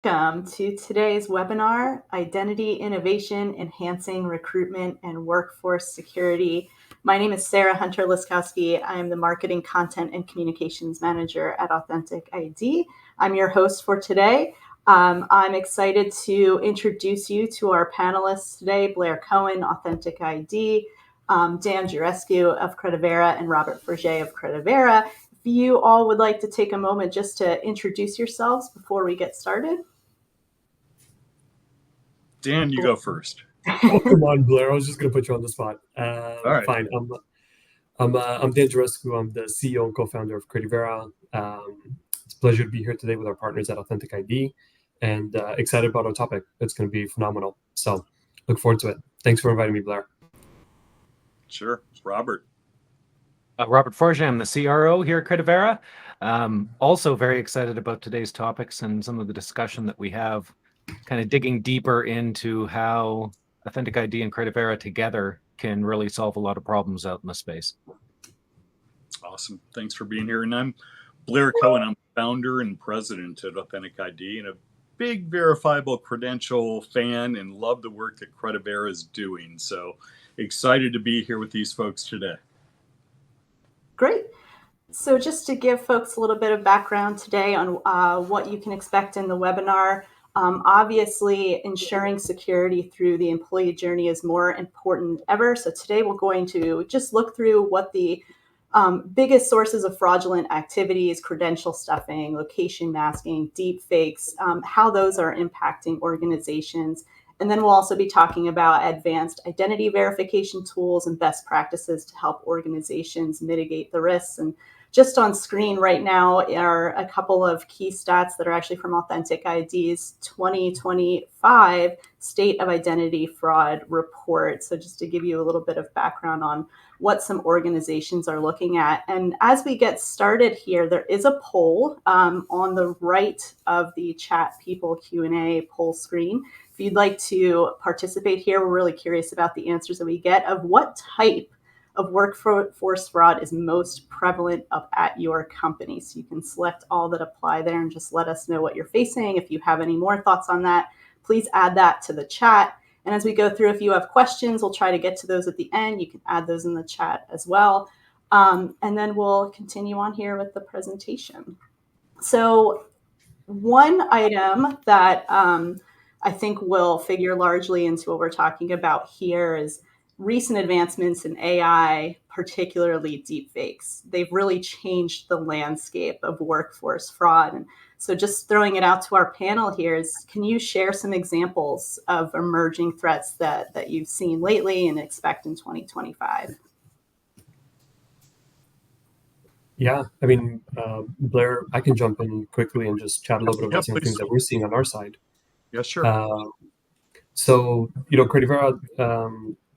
Welcome to today's webinar, Identity Innovation, Enhancing Recruitment and Workforce Security. My name is Sarah Hunter-Liskowski. I am the Marketing, Content, and Communications Manager at Authentic ID. I'm your host for today. I'm excited to introduce you to our panelists today, Blair Cohen, Authentic ID, Dan Jurescu of Credivera, and Robert Forget of Credivera. If you all would like to take a moment just to introduce yourselves before we get started. Dan, you go first. Oh, come on, Blair. I was just going to put you on the spot. All right. Fine. I'm Dan Jurescu. I'm the CEO and co-founder of Credivera. It's a pleasure to be here today with our partners at Authentic ID and excited about our topic. It's going to be phenomenal. So look forward to it. Thanks for inviting me, Blair. Sure. Robert. Robert Forget, I'm the CRO here at Credivera. Also very excited about today's topics and some of the discussion that we have, kind of digging deeper into how Authentic ID and Credivera together can really solve a lot of problems out in the space. Awesome. Thanks for being here. And I'm Blair Cohen. I'm founder and president at Authentic ID and a big verifiable credential fan and love the work that Credivera is doing. So excited to be here with these folks today. Great. So just to give folks a little bit of background today on what you can expect in the webinar, obviously ensuring security through the employee journey is more important than ever. So today we're going to just look through what the biggest sources of fraudulent activities, credential stuffing, location masking, deepfakes, how those are impacting organizations. And then we'll also be talking about advanced identity verification tools and best practices to help organizations mitigate the risks. And just on screen right now are a couple of key stats that are actually from Authentic ID's 2025 State of Identity Fraud Report. So just to give you a little bit of background on what some organizations are looking at. And as we get started here, there is a poll on the right of the chat people Q&A poll screen. If you'd like to participate here, we're really curious about the answers that we get of what type of workforce fraud is most prevalent up at your company. So you can select all that apply there and just let us know what you're facing. If you have any more thoughts on that, please add that to the chat. And as we go through, if you have questions, we'll try to get to those at the end. You can add those in the chat as well. And then we'll continue on here with the presentation. So one item that I think will figure largely into what we're talking about here is recent advancements in AI, particularly deepfakes. They've really changed the landscape of workforce fraud. And so just throwing it out to our panel here is, can you share some examples of emerging threats that you've seen lately and expect in 2025? Yeah, I mean, Blair, I can jump in quickly and just chat a little bit about some things that we're seeing on our side. Yeah, sure. So, Credivera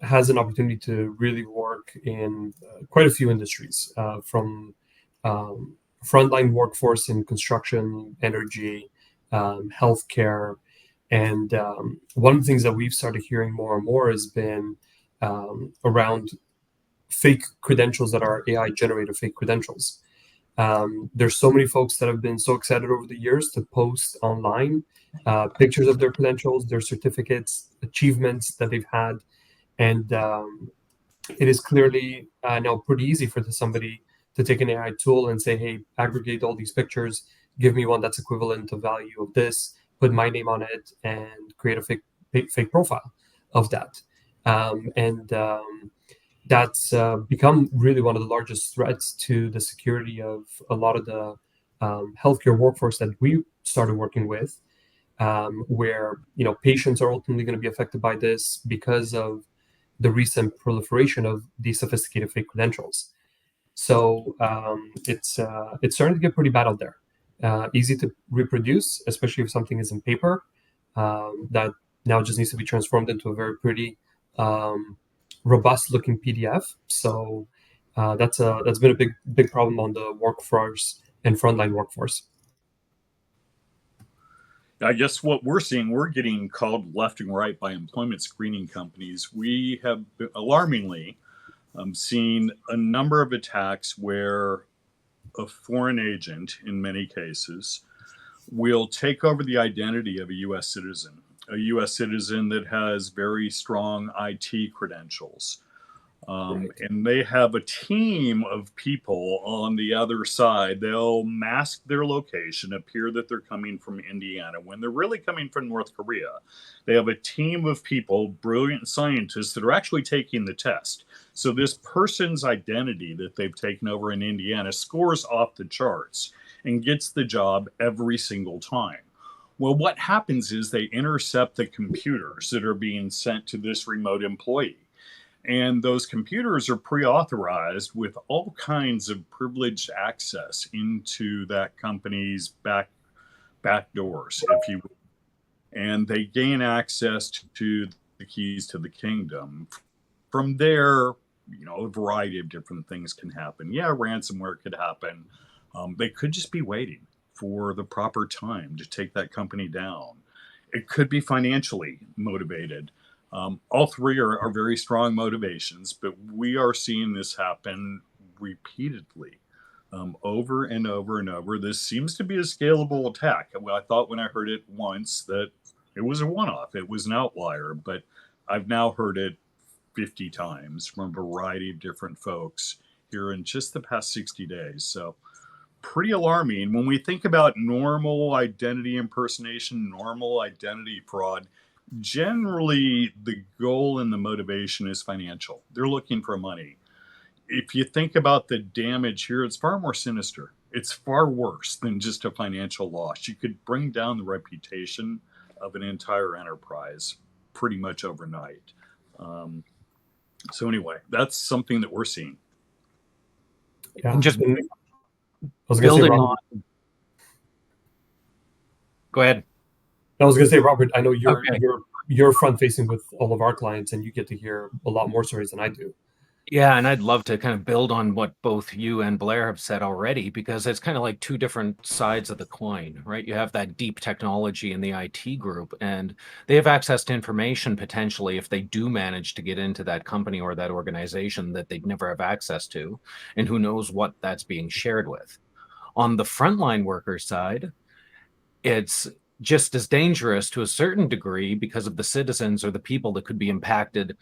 has an opportunity to really work in quite a few industries, from frontline workforce in construction, energy, healthcare. And one of the things that we've started hearing more and more has been around fake credentials that are AI-generated fake credentials. There's so many folks that have been so excited over the years to post online pictures of their credentials, their certificates, achievements that they've had. And it is clearly now pretty easy for somebody to take an AI tool and say, hey, aggregate all these pictures, give me one that's equivalent to value of this, put my name on it, and create a fake profile of that. That's become really one of the largest threats to the security of a lot of the healthcare workforce that we started working with, where patients are ultimately going to be affected by this because of the recent proliferation of these sophisticated fake credentials. So it's starting to get pretty bad out there. Easy to reproduce, especially if something is in paper. That now just needs to be transformed into a very pretty, robust-looking PDF. So that's been a big problem on the workforce and frontline workforce. I guess what we're seeing, we're getting called left and right by employment screening companies. We have alarmingly seen a number of attacks where a foreign agent, in many cases, will take over the identity of a U.S. citizen, that has very strong IT credentials. And they have a team of people on the other side. They'll mask their location, appear that they're coming from Indiana when they're really coming from North Korea. They have a team of people, brilliant scientists, that are actually taking the test. So this person's identity that they've taken over in Indiana scores off the charts and gets the job every single time. Well, what happens is they intercept the computers that are being sent to this remote employee. And those computers are pre-authorized with all kinds of privileged access into that company's back doors, if you will. And they gain access to the keys to the kingdom. From there, a variety of different things can happen. Yeah, ransomware could happen. They could just be waiting for the proper time to take that company down. It could be financially motivated. All three are very strong motivations, but we are seeing this happen repeatedly, over and over and over. This seems to be a scalable attack. I thought when I heard it once that it was a one-off, it was an outlier, but I've now heard it 50 times from a variety of different folks here in just the past 60 days. So pretty alarming. When we think about normal identity impersonation, normal identity fraud, generally the goal and the motivation is financial. They're looking for money. If you think about the damage here, it's far more sinister. It's far worse than just a financial loss. You could bring down the reputation of an entire enterprise pretty much overnight. So anyway, that's something that we're seeing. Yeah. And just I was going to say, building Robert, on. Go ahead. I was going to say, Robert, I know Okay. you're front facing with all of our clients, and you get to hear a lot more stories than I do. Yeah, and I'd love to kind of build on what both you and Blair have said already, because it's kind of like two different sides of the coin, right? You have that deep technology in the IT group, and they have access to information potentially if they do manage to get into that company or that organization that they'd never have access to, and who knows what that's being shared with. On the frontline worker side, it's just as dangerous to a certain degree because of the citizens or the people that could be impacted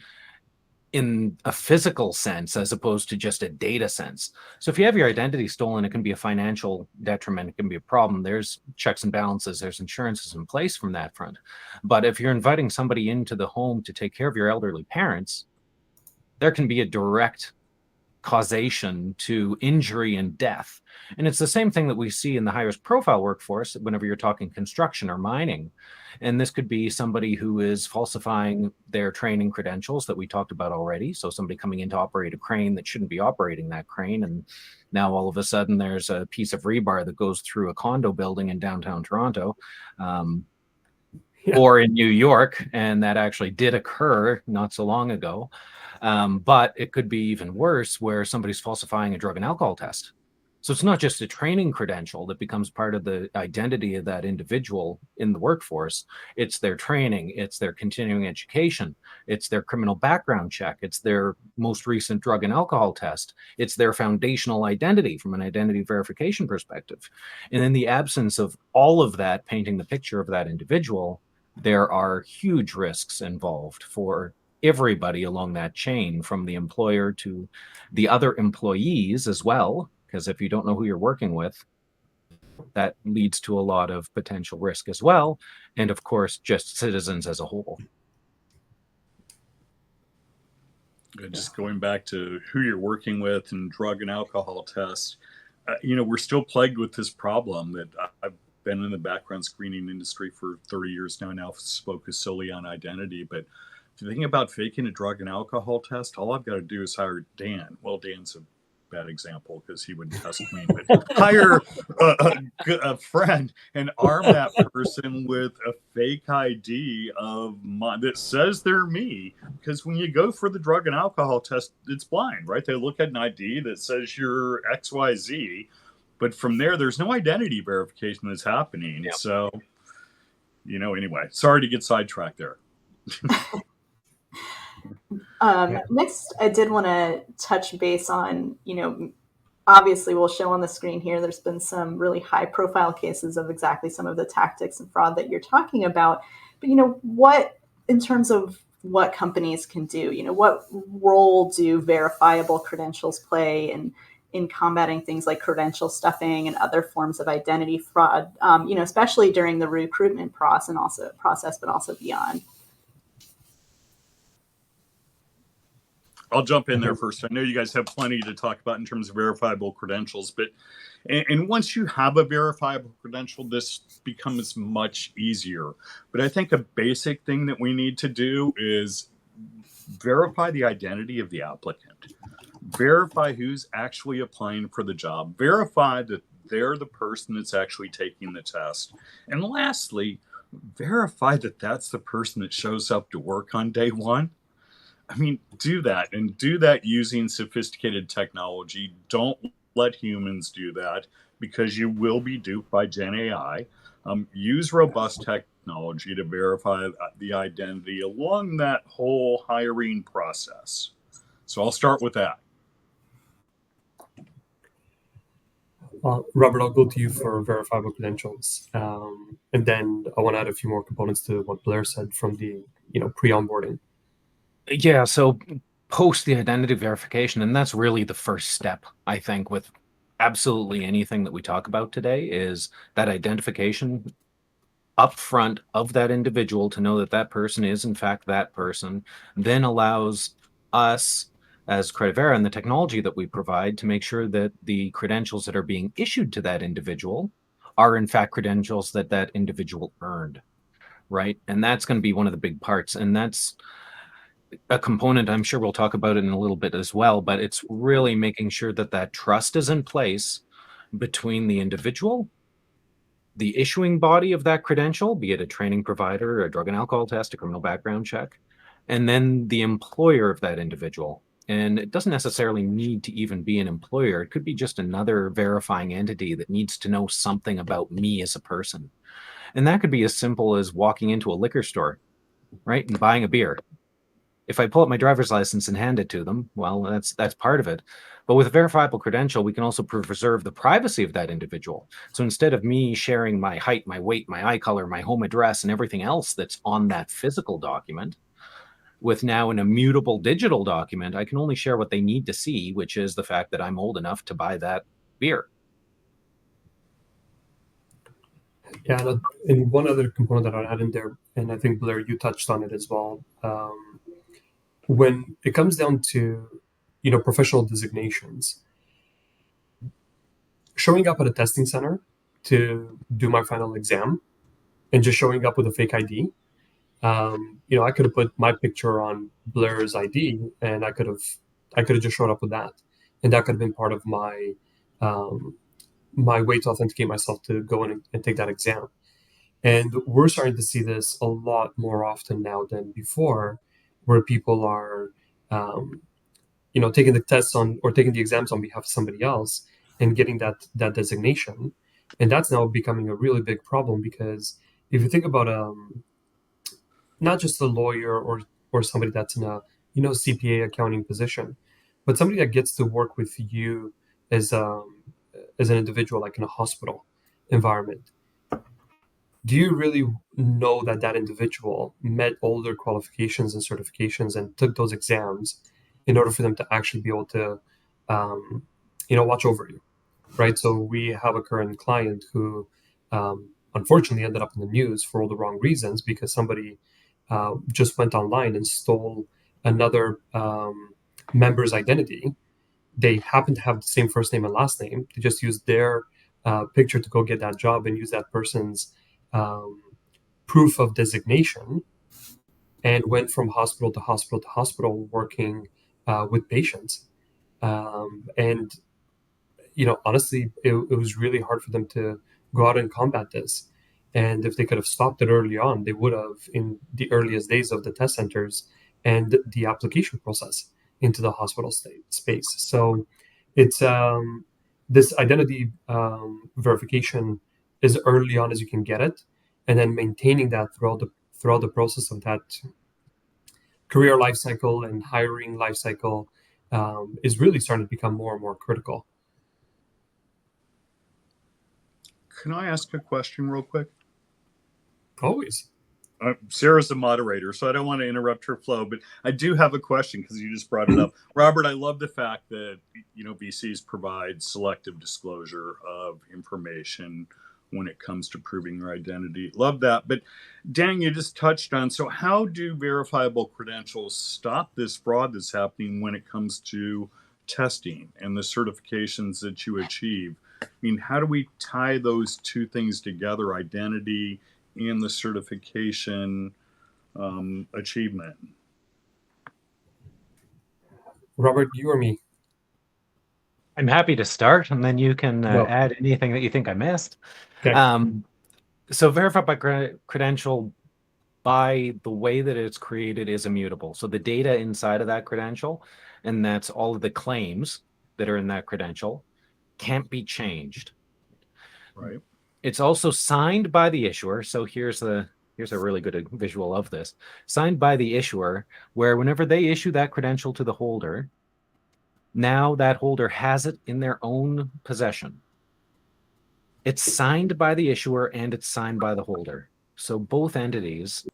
in a physical sense as opposed to just a data sense. So if you have your identity stolen, it can be a financial detriment, it can be a problem. There's checks and balances, there's insurances in place from that front. But if you're inviting somebody into the home to take care of your elderly parents, there can be a direct causation to injury and death. And it's the same thing that we see in the highest profile workforce whenever you're talking construction or mining. And this could be somebody who is falsifying their training credentials that we talked about already. So somebody coming in to operate a crane that shouldn't be operating that crane. And now all of a sudden there's a piece of rebar that goes through a condo building in downtown Toronto. Or in New York, and that actually did occur not so long ago. But it could be even worse where somebody's falsifying a drug and alcohol test. So it's not just a training credential that becomes part of the identity of that individual in the workforce. It's their training, it's their continuing education, it's their criminal background check, it's their most recent drug and alcohol test, it's their foundational identity from an identity verification perspective. And in the absence of all of that, painting the picture of that individual, there are huge risks involved for everybody along that chain, from the employer to the other employees as well, because if you don't know who you're working with, that leads to a lot of potential risk as well. And of course, just citizens as a whole. Just going back to who you're working with and drug and alcohol tests, we're still plagued with this problem that I've been in the background screening industry for 30 years now focused solely on identity. But if you think about faking a drug and alcohol test, all I've got to do is hire Dan. Well, Dan's a bad example because he wouldn't test me, but hire a friend and arm that person with a fake ID of mine that says they're me. Because when you go for the drug and alcohol test, it's blind, right? They look at an ID that says you're XYZ, but from there's no identity verification that's happening. Yep. So, anyway, sorry to get sidetracked there. Next, I did want to touch base on, obviously we'll show on the screen here, there's been some really high profile cases of exactly some of the tactics and fraud that you're talking about. But, what, in terms of what companies can do, what role do verifiable credentials play in combating things like credential stuffing and other forms of identity fraud, especially during the recruitment process, but also beyond? I'll jump in there first. I know you guys have plenty to talk about in terms of verifiable credentials, but and once you have a verifiable credential, this becomes much easier. But I think a basic thing that we need to do is verify the identity of the applicant. Verify who's actually applying for the job. Verify that they're the person that's actually taking the test. And lastly, verify that that's the person that shows up to work on day one. I mean, do that, and do that using sophisticated technology. Don't let humans do that, because you will be duped by Gen AI. Use robust technology to verify the identity along that whole hiring process. So I'll start with that. Robert, I'll go to you for verifiable credentials, and then I want to add a few more components to what Blair said from the pre-onboarding. Yeah, so post the identity verification, and that's really the first step, I think, with absolutely anything that we talk about today, is that identification upfront of that individual to know that that person is in fact that person, then allows us as Credivera and the technology that we provide to make sure that the credentials that are being issued to that individual are in fact credentials that that individual earned, right? And that's going to be one of the big parts, and that's a component, I'm sure we'll talk about it in a little bit as well, but it's really making sure that that trust is in place between the individual, the issuing body of that credential, be it a training provider, a drug and alcohol test, a criminal background check, and then the employer of that individual. And it doesn't necessarily need to even be an employer. It could be just another verifying entity that needs to know something about me as a person. And that could be as simple as walking into a liquor store, right, and buying a beer. If I pull up my driver's license and hand it to them, well, that's part of it. But with a verifiable credential, we can also preserve the privacy of that individual. So instead of me sharing my height, my weight, my eye color, my home address, and everything else that's on that physical document, with now an immutable digital document, I can only share what they need to see, which is the fact that I'm old enough to buy that beer. Yeah, and one other component that I'll add in there, and I think Blair, you touched on it as well. When it comes down to professional designations, showing up at a testing center to do my final exam and just showing up with a fake ID, I could have put my picture on Blair's ID, and I could have just showed up with that, and that could have been part of my my way to authenticate myself to go in and take that exam. And we're starting to see this a lot more often now than before, where people are, taking the tests on or taking the exams on behalf of somebody else and getting that designation. And that's now becoming a really big problem, because if you think about not just a lawyer or somebody that's in a CPA accounting position, but somebody that gets to work with you as an individual, like in a hospital environment. Do you really know that that individual met all their qualifications and certifications and took those exams in order for them to actually be able to, watch over you, right? So we have a current client who, unfortunately, ended up in the news for all the wrong reasons, because somebody just went online and stole another member's identity. They happen to have the same first name and last name. They just used their picture to go get that job and use that person's proof of designation, and went from hospital to hospital to hospital working with patients. And honestly, it was really hard for them to go out and combat this. And if they could have stopped it early on, they would have, in the earliest days of the test centers and the application process into the hospital space. So it's this identity verification as early on as you can get it, and then maintaining that throughout the process of that career life cycle and hiring life cycle is really starting to become more and more critical. Can I ask a question real quick? Always. Sarah's the moderator, so I don't want to interrupt her flow, but I do have a question because you just brought it up. Robert, I love the fact that, VCs provide selective disclosure of information when it comes to proving your identity. Love that. But Dan, you just touched on, so how do verifiable credentials stop this fraud that's happening when it comes to testing and the certifications that you achieve? I mean, how do we tie those two things together, identity and the certification achievement? Robert, you or me? I'm happy to start, and then you can Go. add anything that you think I missed. Okay. So verified by credential, by the way that it's created, is immutable. So the data inside of that credential, and that's all of the claims that are in that credential, can't be changed. Right. It's also signed by the issuer. So here's a really good visual of this. Signed by the issuer, where whenever they issue that credential to the holder, now that holder has it in their own possession. It's signed by the issuer and it's signed by the holder. So both entities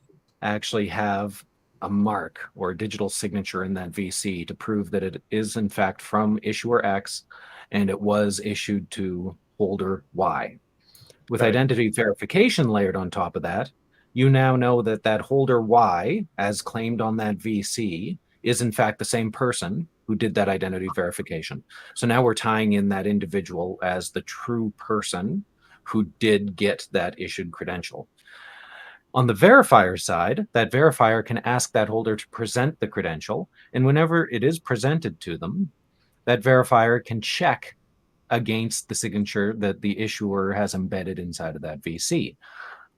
actually have a mark or a digital signature in that VC to prove that it is in fact from issuer X and it was issued to holder Y. With identity verification layered on top of that, you now know that that holder Y, as claimed on that VC, is in fact the same person who did that identity verification. So now we're tying in that individual as the true person who did get that issued credential. On the verifier side, that verifier can ask that holder to present the credential, and whenever it is presented to them, that verifier can check against the signature that the issuer has embedded inside of that VC.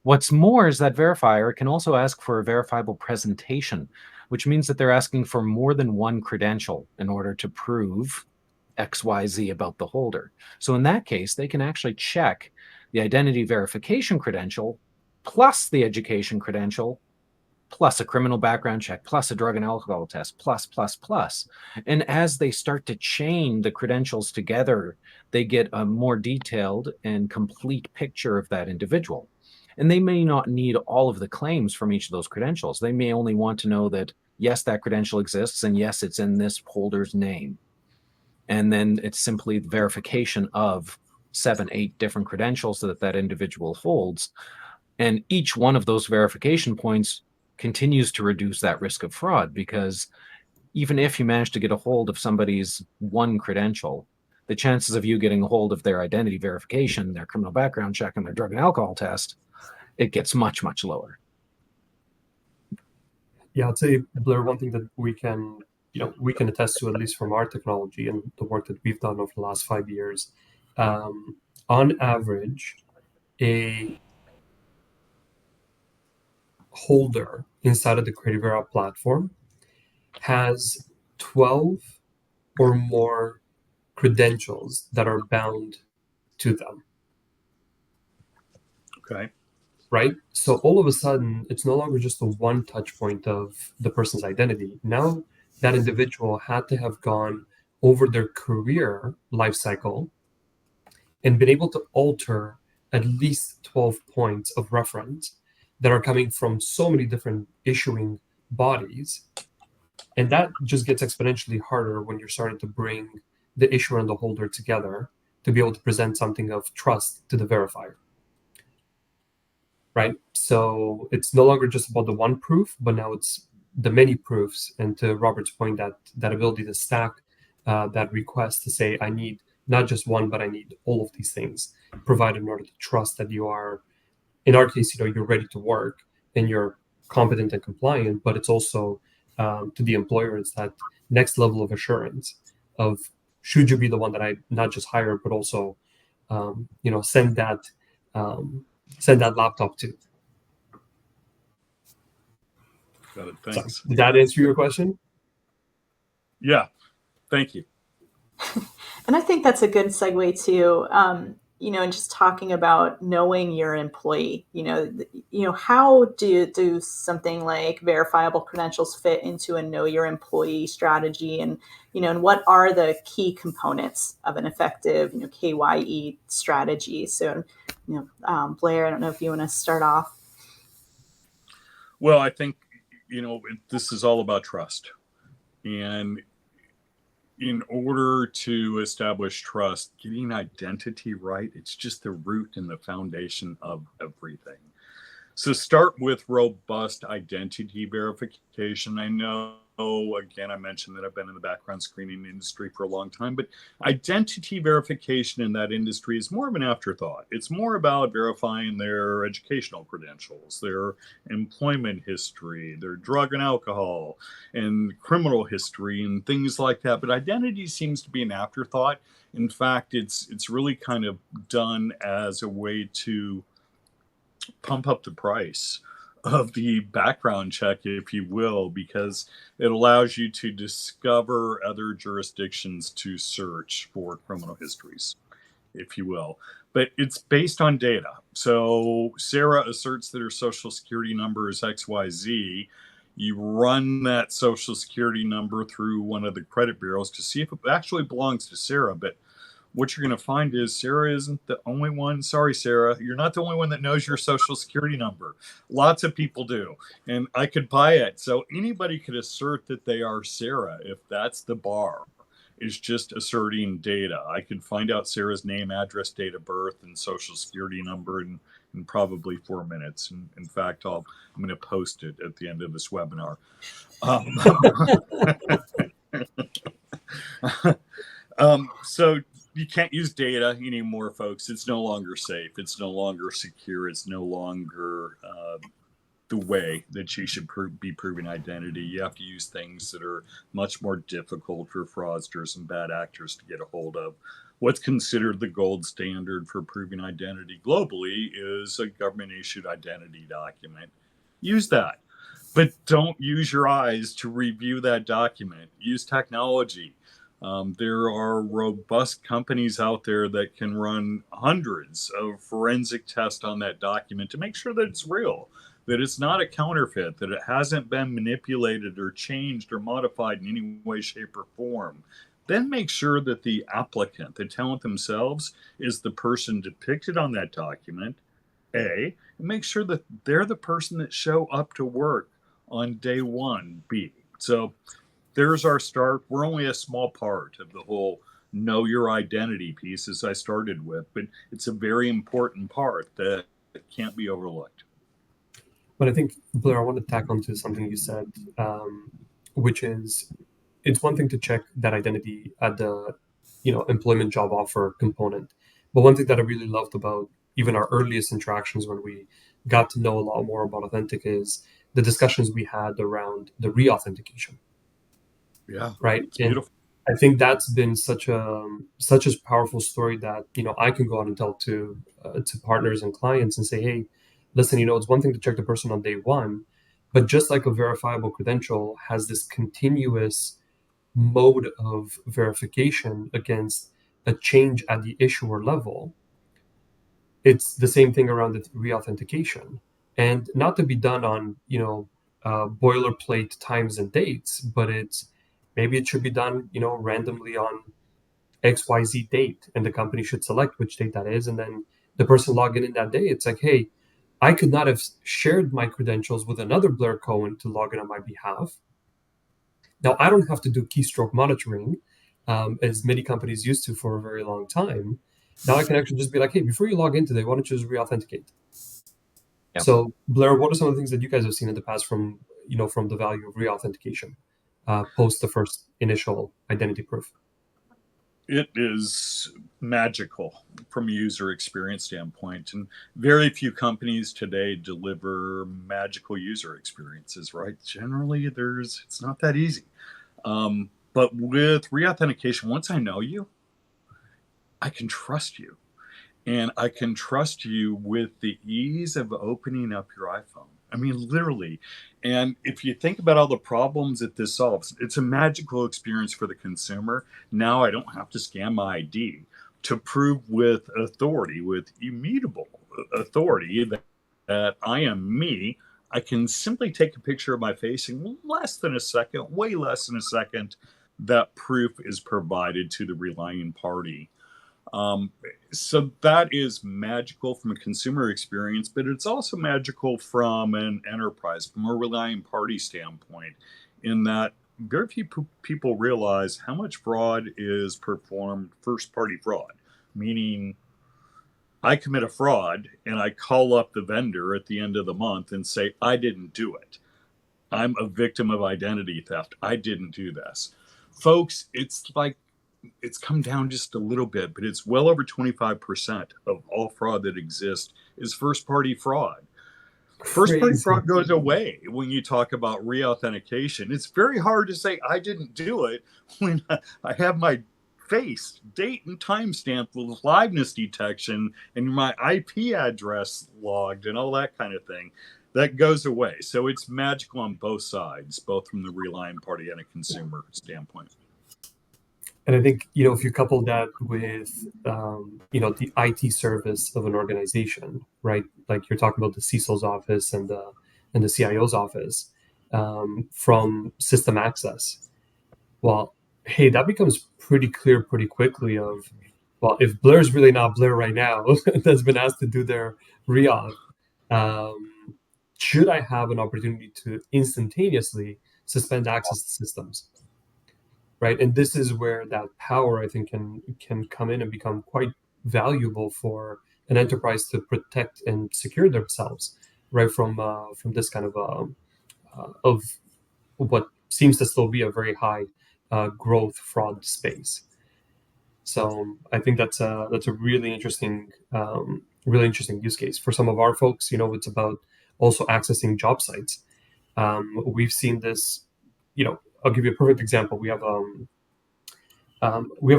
What's more is that verifier can also ask for a verifiable presentation, which means that they're asking for more than one credential in order to prove XYZ about the holder. So in that case, they can actually check the identity verification credential plus the education credential plus a criminal background check, plus a drug and alcohol test, plus. And as they start to chain the credentials together, they get a more detailed and complete picture of that individual. And they may not need all of the claims from each of those credentials. They may only want to know that, yes, that credential exists, and yes, it's in this holder's name. And then it's simply the verification of 7, 8 different credentials that that individual holds. And each one of those verification points continues to reduce that risk of fraud, because even if you manage to get a hold of somebody's one credential, the chances of you getting a hold of their identity verification, their criminal background check, and their drug and alcohol test, it gets much, much lower. Yeah, I'd say, Blair, one thing that we can attest to, at least from our technology and the work that we've done over the last 5 years, on average, a holder inside of the Credivera platform has 12 or more credentials that are bound to them. Okay. Right? So all of a sudden, it's no longer just the one touch point of the person's identity. Now that individual had to have gone over their career life cycle and been able to alter at least 12 points of reference that are coming from so many different issuing bodies. And that just gets exponentially harder when you're starting to bring the issuer and the holder together to be able to present something of trust to the verifier. Right? So it's no longer just about the one proof, but now it's the many proofs. And to Robert's point, that ability to stack that request to say, I need not just one, but I need all of these things provided in order to trust that you are, in our case, you're ready to work and you're competent and compliant, but it's also to the employer, it's that next level of assurance of, should you be the one that I not just hire, but also, send that laptop to. Got it. Thanks. So, did that answer your question? Yeah. Thank you. And I think that's a good segue to, and just talking about knowing your employee. How do something like verifiable credentials fit into a know your employee strategy, and and what are the key components of an effective KYE strategy? So Blair, I don't know if you want to start off. Well, I think, this is all about trust. And in order to establish trust, getting identity right, it's just the root and the foundation of everything. So start with robust identity verification. I know, again, I mentioned that I've been in the background screening industry for a long time, but identity verification in that industry is more of an afterthought. It's more about verifying their educational credentials, their employment history, their drug and alcohol, and criminal history, and things like that. But identity seems to be an afterthought. In fact, it's really kind of done as a way to pump up the price of the background check, if you will, because it allows you to discover other jurisdictions to search for criminal histories, if you will. But it's based on data. So Sarah asserts that her social security number is XYZ. You run that social security number through one of the credit bureaus to see if it actually belongs to Sarah. But what you're going to find is Sarah isn't the only one. Sorry, Sarah, you're not the only one that knows your social security number. Lots of people do, and I could buy it. So anybody could assert that they are Sarah if that's the bar. Is just asserting data. I could find out Sarah's name, address, date of birth, and social security number in probably 4 minutes. And in fact, I'm going to post it at the end of this webinar. So you can't use data anymore, folks. It's no longer safe. It's no longer secure. It's no longer the way that you should be proving identity. You have to use things that are much more difficult for fraudsters and bad actors to get a hold of. What's considered the gold standard for proving identity globally is a government-issued identity document. Use that. But don't use your eyes to review that document. Use technology. There are robust companies out there that can run hundreds of forensic tests on that document to make sure that it's real, that it's not a counterfeit, that it hasn't been manipulated or changed or modified in any way, shape, or form. Then make sure that the applicant, the talent themselves, is the person depicted on that document, A, and make sure that they're the person that show up to work on day one, B. So there's our start. We're only a small part of the whole know your identity piece, as I started with, but it's a very important part that can't be overlooked. But I think, Blair, I want to tack onto something you said, which is it's one thing to check that identity at the employment job offer component. But one thing that I really loved about even our earliest interactions when we got to know a lot more about Authentic is the discussions we had around the re-authentication. Yeah. Right. It's beautiful. I think that's been such a powerful story that I can go out and tell to partners and clients and say, hey, listen, it's one thing to check the person on day one, but just like a verifiable credential has this continuous mode of verification against a change at the issuer level, it's the same thing around the re-authentication, and not to be done on boilerplate times and dates, but maybe it should be done randomly on XYZ date, and the company should select which date that is, and then the person logging in that day, it's like, hey, I could not have shared my credentials with another Blair Cohen to log in on my behalf. Now, I don't have to do keystroke monitoring, as many companies used to for a very long time. Now I can actually just be like, hey, before you log in today, why don't you just re-authenticate? Yep. So, Blair, what are some of the things that you guys have seen in the past from the value of re-authentication post the first initial identity proof? It is magical from a user experience standpoint, and very few companies today deliver magical user experiences, right? Generally, it's not that easy. But with re-authentication, once I know you, I can trust you. And I can trust you with the ease of opening up your iPhone. I mean, literally. And if you think about all the problems that this solves, it's a magical experience for the consumer. Now I don't have to scan my ID to prove with authority, with immutable authority that I am me. I can simply take a picture of my face in less than a second, way less than a second. That proof is provided to the relying party. So that is magical from a consumer experience, but it's also magical from an enterprise, from a relying party standpoint, in that very few people realize how much fraud is performed first party fraud, meaning I commit a fraud and I call up the vendor at the end of the month and say, I didn't do it. I'm a victim of identity theft. I didn't do this. Folks, it's come down just a little bit, but it's well over 25% of all fraud that exists is first party fraud. First party fraud goes away when you talk about re-authentication. It's very hard to say I didn't do it when I have my face, date, and timestamp with liveness detection and my IP address logged and all that kind of thing. That goes away. So it's magical on both sides, both from the relying party and a consumer standpoint. And I think, if you couple that with, the IT service of an organization, right? Like you're talking about the CISO's office and the CIO's office, from system access. Well, hey, that becomes pretty clear pretty quickly of, well, if Blair's really not Blair right now, that's been asked to do their re-auth, should I have an opportunity to instantaneously suspend access to systems? Right, and this is where that power, I think, can come in and become quite valuable for an enterprise to protect and secure themselves, right, from this kind of what seems to still be a very high growth fraud space. So I think that's a really interesting use case for some of our folks. It's about also accessing job sites. We've seen this. I'll give you a perfect example. We have a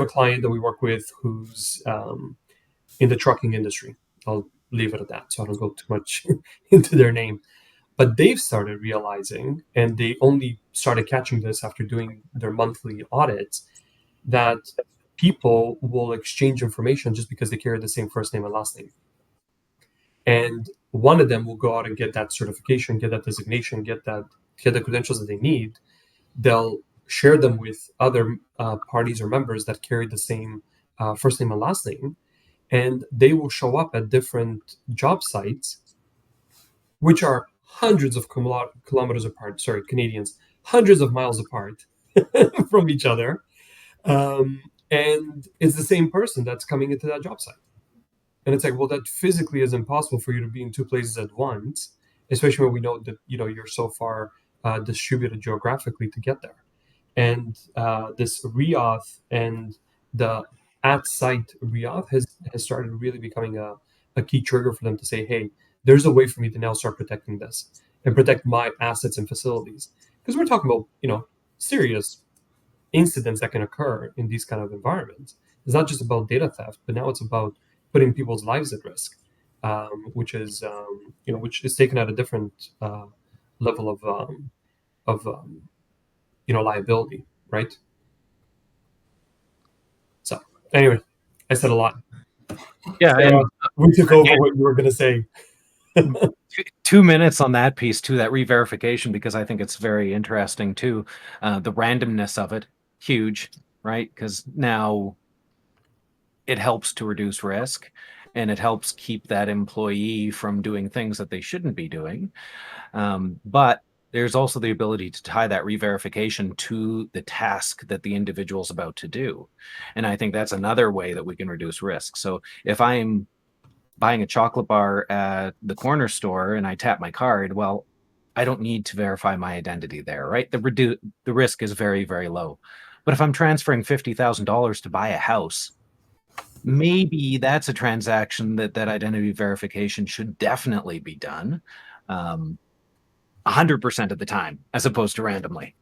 client that we work with who's in the trucking industry. I'll leave it at that, so I don't go too much into their name. But they've started realizing, and they only started catching this after doing their monthly audits, that people will exchange information just because they carry the same first name and last name. And one of them will go out and get that certification, get that designation, get the credentials that they need. They'll share them with other parties or members that carry the same first name and last name, and they will show up at different job sites, which are hundreds of kilometers apart. Sorry, Canadians, hundreds of miles apart from each other, and it's the same person that's coming into that job site. And it's like, well, that physically is impossible for you to be in two places at once, especially when we know that you're so far distributed geographically to get there. And this re-auth and the at-site re-auth has started really becoming a key trigger for them to say, hey, there's a way for me to now start protecting this and protect my assets and facilities. Because we're talking about, serious incidents that can occur in these kind of environments. It's not just about data theft, but now it's about putting people's lives at risk, which is taken at a different level of liability, right? So anyway, I said a lot. Yeah, and we took over what you were going to say. 2 minutes on that piece too, that re-verification, because I think it's very interesting too. The randomness of it, huge, right? Because now it helps to reduce risk, and it helps keep that employee from doing things that they shouldn't be doing. But there's also the ability to tie that re-verification to the task that the individual's about to do. And I think that's another way that we can reduce risk. So if I'm buying a chocolate bar at the corner store and I tap my card, well, I don't need to verify my identity there, right? The risk is very, very low. But if I'm transferring $50,000 to buy a house, maybe that's a transaction that identity verification should definitely be done 100% of the time, as opposed to randomly.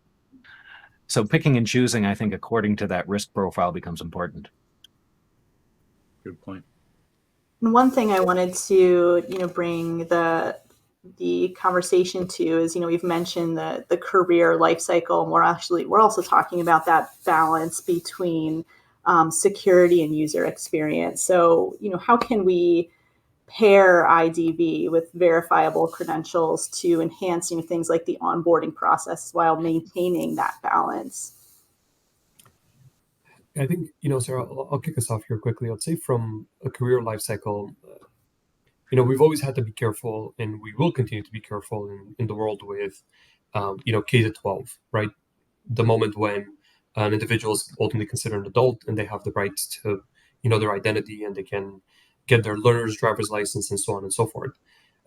So picking and choosing, I think, according to that risk profile becomes important. Good point. And one thing I wanted to, bring the conversation to is, we've mentioned the career life cycle, and we're also talking about that balance between security and user experience. So, how can we pair IDV with verifiable credentials to enhance, things like the onboarding process while maintaining that balance? I think, Sarah, I'll kick us off here quickly. I'd say from a career life cycle, we've always had to be careful, and we will continue to be careful in the world with, K to 12, right? The moment when an individual is ultimately considered an adult and they have the rights to, their identity, and they can get their learner's driver's license and so on and so forth.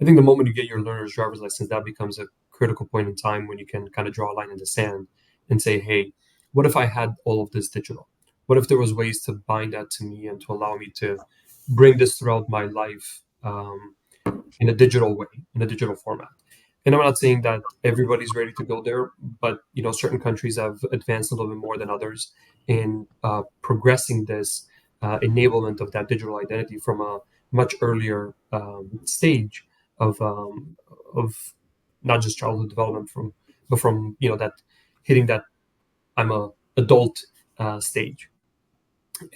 I think the moment you get your learner's driver's license, that becomes a critical point in time when you can kind of draw a line in the sand and say, hey, what if I had all of this digital? What if there was ways to bind that to me and to allow me to bring this throughout my life in a digital way, in a digital format? And I'm not saying that everybody's ready to go there, but certain countries have advanced a little bit more than others in progressing this enablement of that digital identity from a much earlier stage of not just childhood development but from that hitting that I'm a adult stage.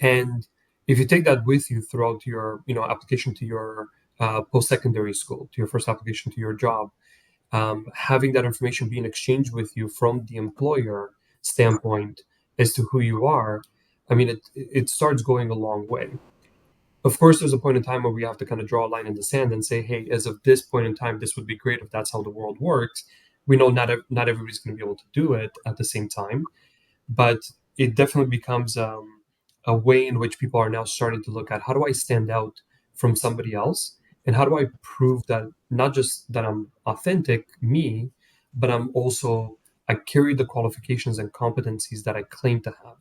And if you take that with you throughout your application to your post-secondary school, to your first application to your job, having that information being exchanged with you from the employer standpoint as to who you are, I mean, it starts going a long way. Of course, there's a point in time where we have to kind of draw a line in the sand and say, hey, as of this point in time, this would be great if that's how the world works. We know not everybody's going to be able to do it at the same time, but it definitely becomes a way in which people are now starting to look at, how do I stand out from somebody else, and how do I prove that not just that I'm authentic me, but I carry the qualifications and competencies that I claim to have.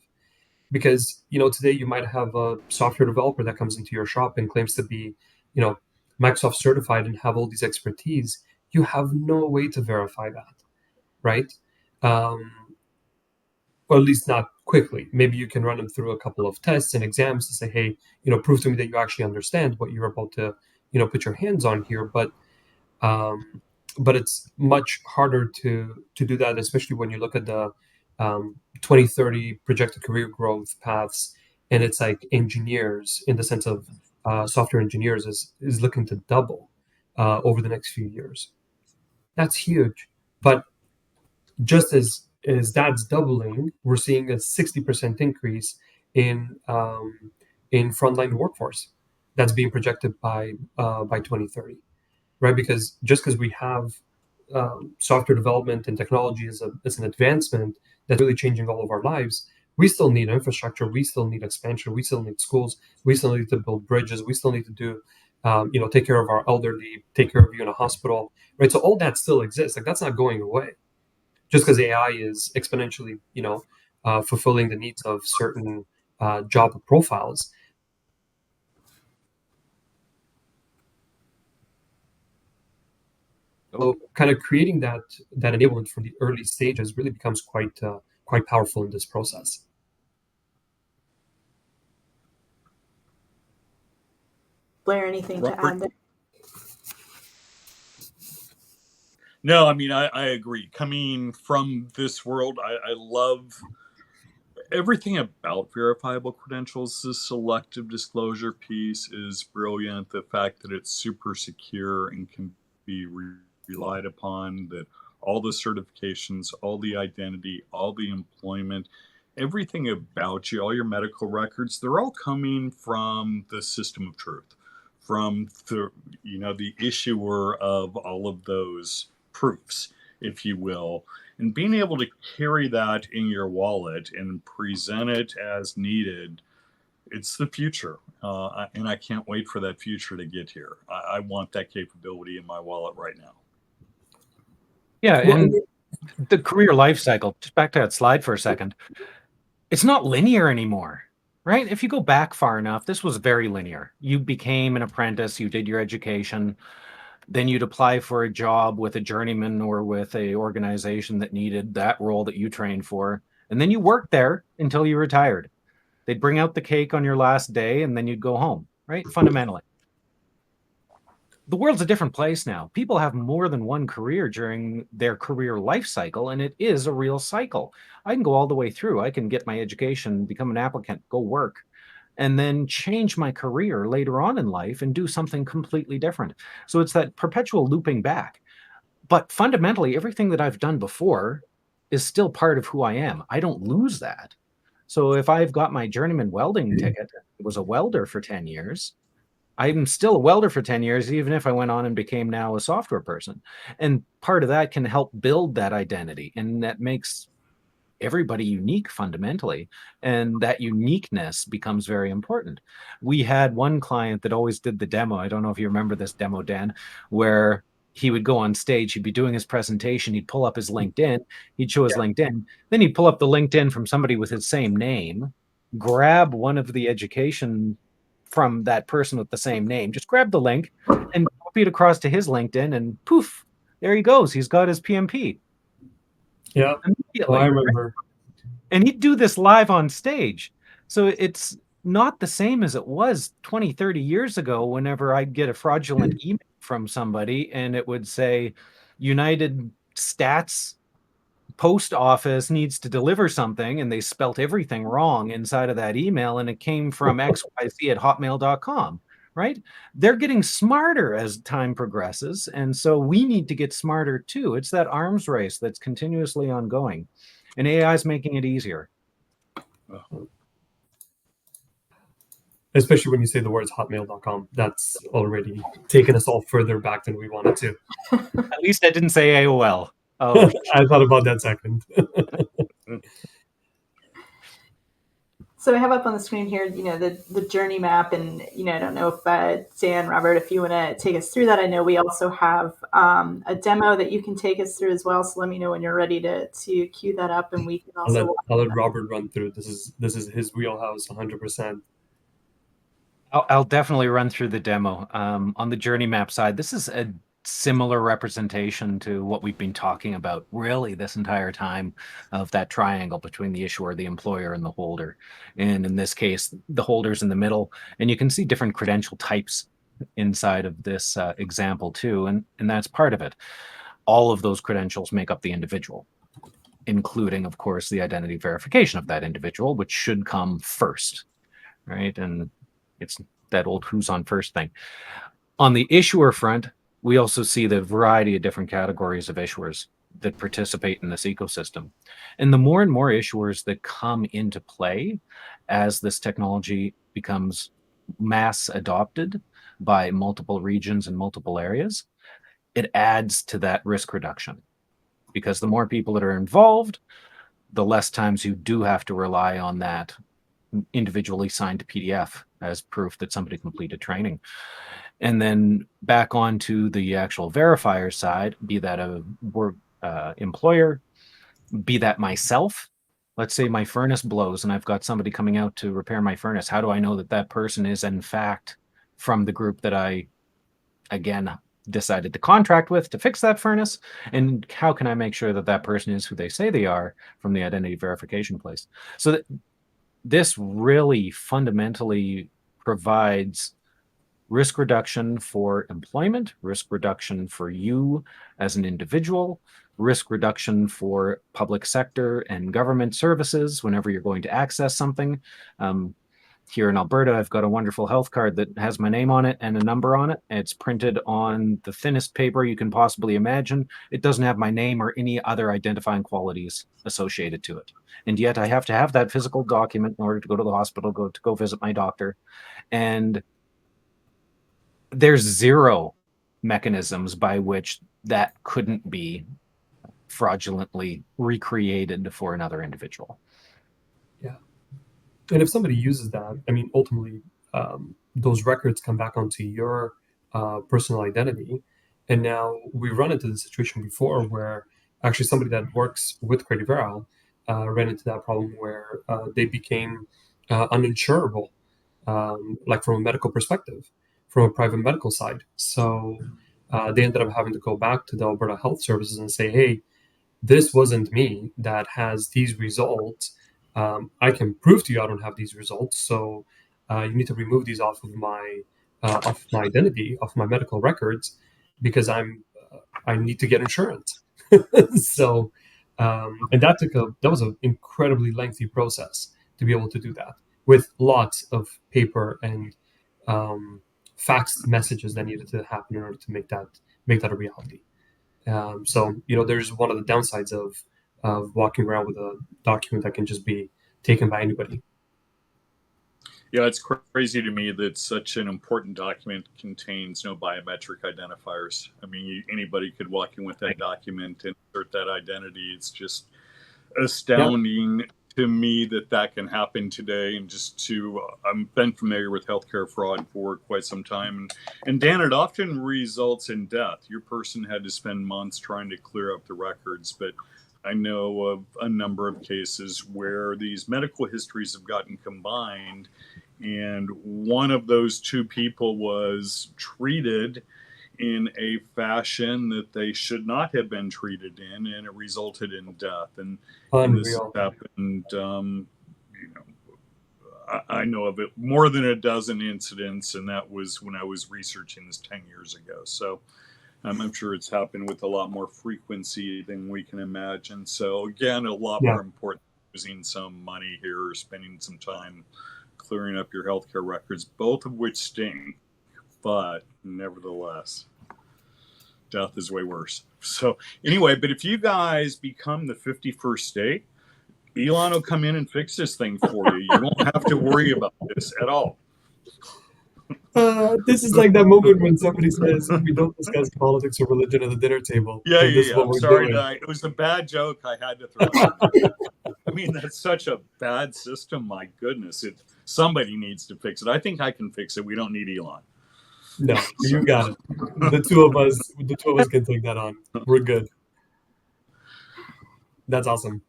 Because today you might have a software developer that comes into your shop and claims to be you know Microsoft certified and have all these expertise. You have no way to verify that, right? um, or at least not quickly. Maybe you can run them through a couple of tests and exams to say, hey, prove to me that you actually understand what you're about to, put your hands on here. Um, but it's much harder to do that, especially when you look at the 2030 projected career growth paths, and it's like engineers, in the sense of software engineers, is looking to double over the next few years. That's huge, but just as that's doubling, we're seeing a 60% increase in frontline workforce that's being projected by 2030, right? Because just because we have software development and technology as an advancement that's really changing all of our lives, we still need infrastructure, we still need expansion, we still need schools, we still need to build bridges, we still need to do take care of our elderly, take care of you in a hospital, right? So all that still exists. Like, that's not going away just because AI is exponentially, fulfilling the needs of certain job profiles. So, kind of creating that enablement from the early stages really becomes quite powerful in this process. Blair, anything to add there? No, I mean, I agree. Coming from this world, I love everything about verifiable credentials. The selective disclosure piece is brilliant. The fact that it's super secure and can be relied upon, that all the certifications, all the identity, all the employment, everything about you, all your medical records, they're all coming from the system of truth, from the issuer of all of those proofs, if you will. And being able to carry that in your wallet and present it as needed, it's the future. And I can't wait for that future to get here. I want that capability in my wallet right now. Yeah, and the career life cycle, just back to that slide for a second, it's not linear anymore, right? If you go back far enough, this was very linear. You became an apprentice, you did your education, then you'd apply for a job with a journeyman or with a organization that needed that role that you trained for, and then you worked there until you retired. They'd bring out the cake on your last day, and then you'd go home, right? Fundamentally. The world's a different place now. People have more than one career during their career life cycle, and it is a real cycle. I can go all the way through. I can get my education, become an applicant, go work, and then change my career later on in life and do something completely different. So it's that perpetual looping back. But fundamentally, everything that I've done before is still part of who I am. I don't lose that. So if I've got my journeyman welding ticket, was a welder for 10 years, I'm still a welder for 10 years, even if I went on and became now a software person. And part of that can help build that identity. And that makes everybody unique fundamentally. And that uniqueness becomes very important. We had one client that always did the demo. I don't know if you remember this demo, Dan, where he would go on stage, he'd be doing his presentation, he'd pull up his LinkedIn, he'd show his LinkedIn, then he'd pull up the LinkedIn from somebody with his same name, grab one of the education from that person with the same name, just grab the link and copy it across to his LinkedIn, and poof, there he goes. He's got his PMP. Yeah. Oh, I remember. And he'd do this live on stage. So it's not the same as it was 20, 30 years ago whenever I'd get a fraudulent email from somebody and it would say, United Stats post office needs to deliver something, and they spelt everything wrong inside of that email, and it came from xyz@hotmail.com, right? They're getting smarter as time progresses, and so we need to get smarter too. It's that arms race that's continuously ongoing, and AI is making it easier. Especially when you say the words hotmail.com, that's already taken us all further back than we wanted to. At least I didn't say AOL. Oh, I thought about that second. So I have up on the screen here, the journey map, and I don't know if Dan, Robert, if you want to take us through that. I know we also have a demo that you can take us through as well. So let me know when you're ready to cue that up, and we can also. I'll let Robert run through. This is his wheelhouse, 100%. I'll definitely run through the demo. On the journey map side, this is a similar representation to what we've been talking about really this entire time, of that triangle between the issuer, the employer, and the holder. And in this case, the holder's in the middle, and you can see different credential types inside of this example too, and that's part of it. All of those credentials make up the individual, including, of course, the identity verification of that individual, which should come first, right? And it's that old who's on first thing. On the issuer front, we also see the variety of different categories of issuers that participate in this ecosystem. And the more and more issuers that come into play as this technology becomes mass adopted by multiple regions and multiple areas, it adds to that risk reduction. Because the more people that are involved, the less times you do have to rely on that individually signed PDF as proof that somebody completed training. And then back onto the actual verifier side, be that a employer, be that myself. Let's say my furnace blows and I've got somebody coming out to repair my furnace. How do I know that that person is in fact from the group that I, again, decided to contract with to fix that furnace? And how can I make sure that that person is who they say they are from the identity verification place? So that this really fundamentally provides risk reduction for employment, risk reduction for you as an individual, risk reduction for public sector and government services whenever you're going to access something. Here in Alberta, I've got a wonderful health card that has my name on it and a number on it. It's printed on the thinnest paper you can possibly imagine. It doesn't have my name or any other identifying qualities associated to it. And yet I have to have that physical document in order to go to the hospital, go visit my doctor. And there's zero mechanisms by which that couldn't be fraudulently recreated for another individual. Yeah. And if somebody uses that, I mean, ultimately, those records come back onto your personal identity. And now we've run into the situation before where actually somebody that works with Credivera ran into that problem where they became uninsurable, like from a medical perspective, from a private medical side. So they ended up having to go back to the Alberta Health Services and say, hey, this wasn't me that has these results. I can prove to you I don't have these results. So you need to remove these off of my identity, off my medical records, because I need to get insurance. So and that was an incredibly lengthy process to be able to do that, with lots of paper and fax messages that needed to happen in order to make that a reality. So there's one of the downsides of walking around with a document that can just be taken by anybody. Yeah, it's crazy to me that such an important document contains no biometric identifiers. I mean, anybody could walk in with that document and insert that identity. It's just astounding to me that that can happen today. And just to, I've been familiar with healthcare fraud for quite some time. And Dan, it often results in death. Your person had to spend months trying to clear up the records, but I know of a number of cases where these medical histories have gotten combined, and one of those two people was treated in a fashion that they should not have been treated in, and it resulted in death. And this Unreal. happened, you know, I know of it more than a dozen incidents, and that was when I was researching this 10 years ago. So I'm sure it's happened with a lot more frequency than we can imagine. So again, a lot more important using some money here, or spending some time clearing up your healthcare records, both of which sting, but nevertheless, death is way worse. So anyway, but if you guys become the 51st state, Elon will come in and fix this thing for you. You won't have to worry about this at all. This is like that moment when somebody says, we don't discuss politics or religion at the dinner table. Yeah. I'm sorry, it was a bad joke. I had to throw it. I mean, that's such a bad system. My goodness, somebody needs to fix it. I think I can fix it. We don't need Elon. No, you got it. The two of us can take that on. We're good. That's awesome.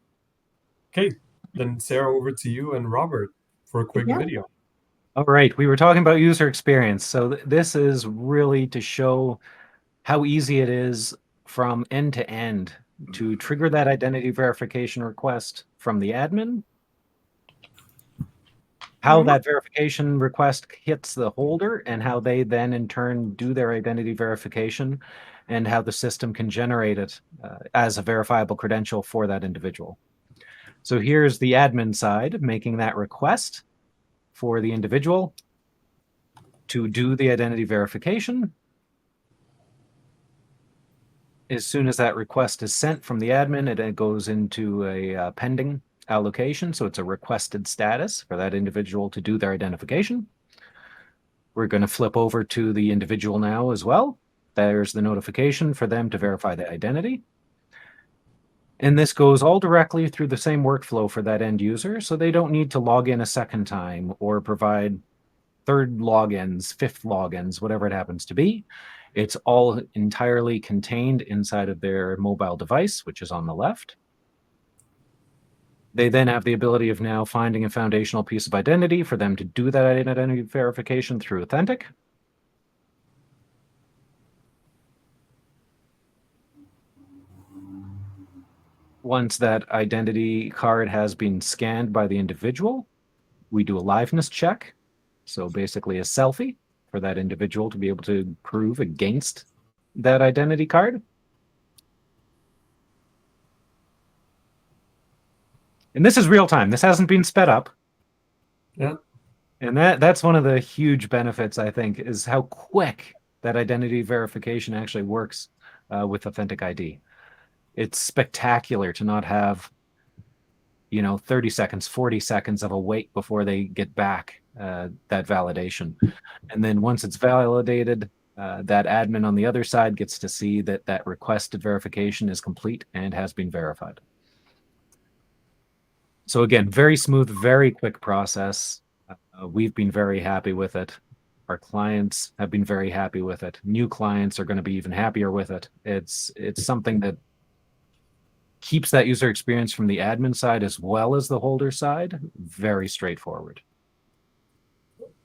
Okay, then Sarah, over to you and Robert for a quick video. All right, we were talking about user experience. So this is really to show how easy it is from end to end to trigger that identity verification request from the admin, how that verification request hits the holder, and how they then in turn do their identity verification, and how the system can generate it as a verifiable credential for that individual. So here's the admin side making that request for the individual to do the identity verification. As soon as that request is sent from the admin, it goes into a pending allocation. So it's a requested status for that individual to do their identification. We're going to flip over to the individual now as well. There's the notification for them to verify the identity. And this goes all directly through the same workflow for that end user. So they don't need to log in a second time or provide third logins, fifth logins, whatever it happens to be. It's all entirely contained inside of their mobile device, which is on the left. They then have the ability of now finding a foundational piece of identity for them to do that identity verification through Authentic. Once that identity card has been scanned by the individual, we do a liveness check. So basically a selfie for that individual to be able to prove against that identity card. And this is real time. This hasn't been sped up. Yeah. And that's one of the huge benefits, I think, is how quick that identity verification actually works with Authentic ID. It's spectacular to not have, 30 seconds, 40 seconds of a wait before they get back that validation. And then once it's validated, that admin on the other side gets to see that that requested verification is complete and has been verified. So again, very smooth, very quick process. We've been very happy with it. Our clients have been very happy with it. New clients are going to be even happier with it. It's something that keeps that user experience from the admin side as well as the holder side very straightforward.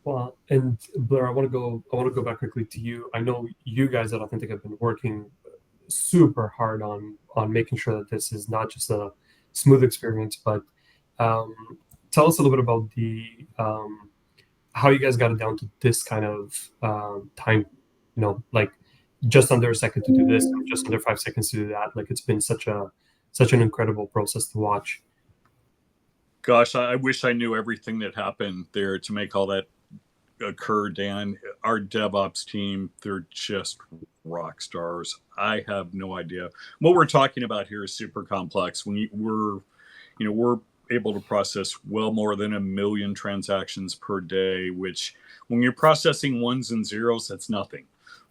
Well, and Blair, I want to go back quickly to you. I know you guys at Authentic have been working super hard on making sure that this is not just a smooth experience, but tell us a little bit about the how you guys got it down to this kind of time, like just under a second to do this, just under 5 seconds to do that. Like, it's been such an incredible process to watch. Gosh, I wish I knew everything that happened there to make all that occur, Dan. Our DevOps team, they're just rock stars. I have no idea. What we're talking about here is super complex. We're able to process well more than 1 million transactions per day, which when you're processing ones and zeros, that's nothing.